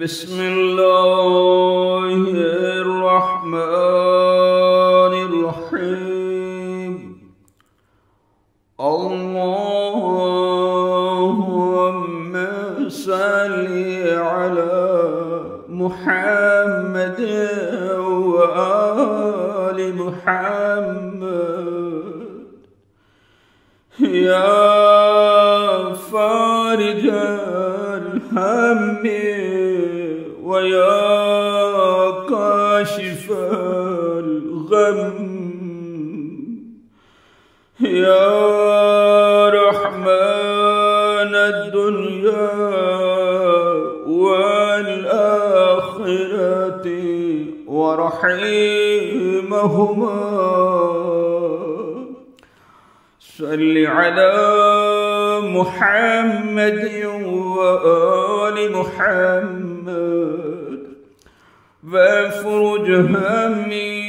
بسم الله الرحمن الرحيم. اللهم صل على محمد وآل محمد يا فارج الهم ويا كاشف الغم يا رحمن الدنيا والآخرة ورحيمهما. صل على محمد وآل محمد وافرج همي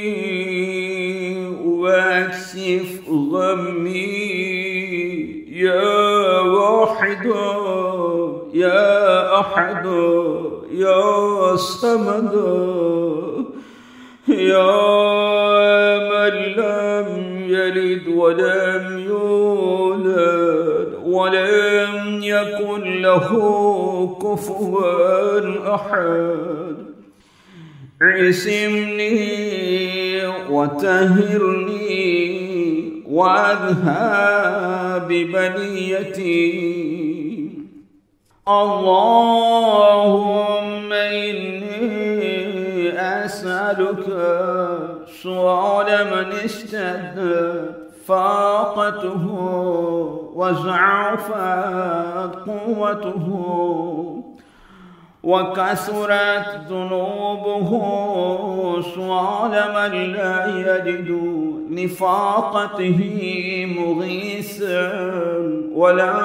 واكشف غمي يا واحد يا أحد يا صمد يا من لم يلد ولم يولد ولم يكن له كفوا أحد. عصمني وطهرني واذهب ببليتي. اللهم إني أسألك سؤال من اشتدت فاقته وضعفت قوته وكثرت ذنوبه، سؤال من لا يجد لفاقته مغيثا ولا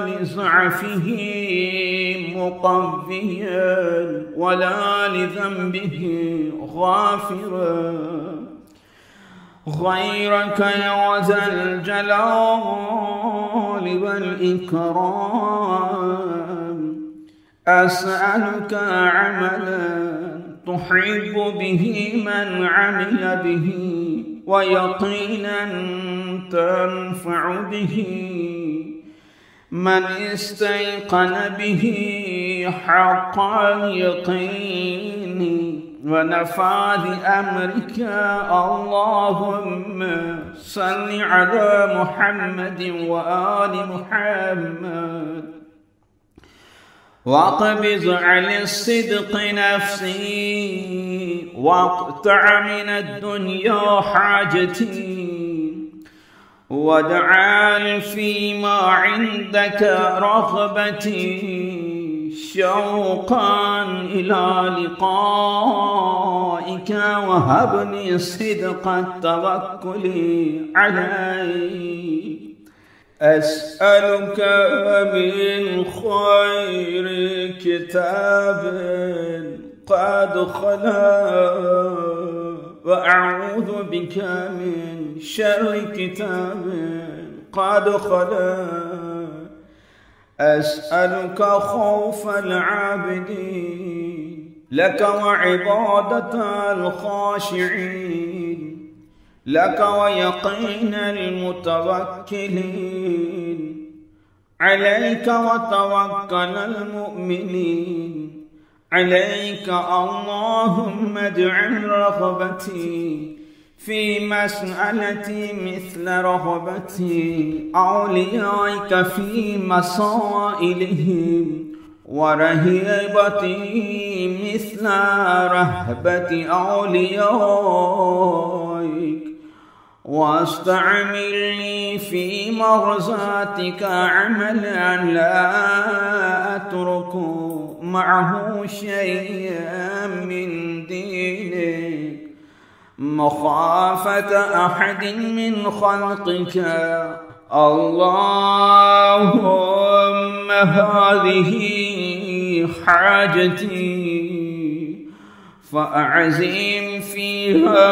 لضعفه مقويا ولا لذنبه غافرا غيرك يا ذا الجلال والإكرام. أسألك عملا تحب به من عمل به ويقينا تنفع به من استيقن به حق اليقين ونفاذ أمرك. اللهم صل على محمد وآل محمد واقبض على الصدق نفسي واقطع من الدنيا حاجتي واجعل فيما عندك رغبتي شوقا إلى لقائك وهبني صدق التوكل عليك. أسألك من خير كتاب قد خلا وأعوذ بك من شر كتاب قد خلا. أسألك خوف العابدين لك وعبادة الخاشعين لك ويقين المتوكلين عليك وتوكل المؤمنين عليك. اللهم اجعل رغبتي في مسألتي مثل رغبتي أوليائك في مسائلهم ورهبتي مثل رهبة أوليائك. واستعملني في مرضاتك عملا لا أترك معه شيئا من دينك مخافة أحد من خلقك. اللهم هذه حاجتي فأعزم فيها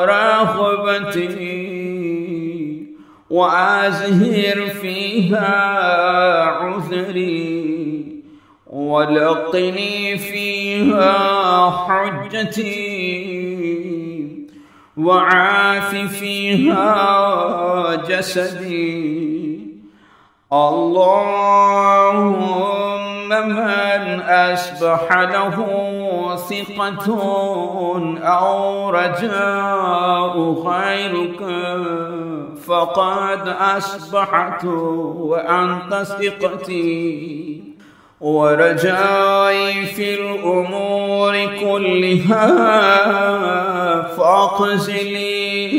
رغبتي وأزهر فيها عذري ولقني فيها حجتي وعاف فيها جسدي. اللهم من أصبح له ثقة أو رجاء غيرك فقد أصبحت وأنت ثقتي ورجائي في الأمور كلها، فاقض لي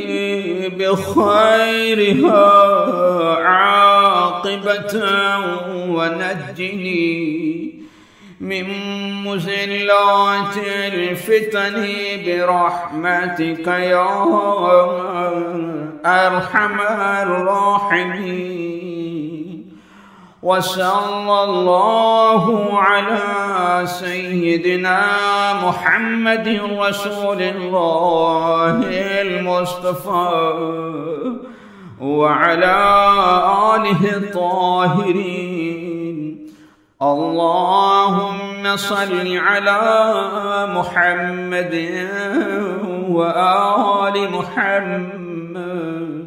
بخيرها عاقبة ونجني من مزلات الفتن برحمتك يا أرحم الراحمين. وصلى الله على سيدنا محمد رسول الله المصطفى وعلى آله الطاهرين. اللهم صل على محمد وآل محمد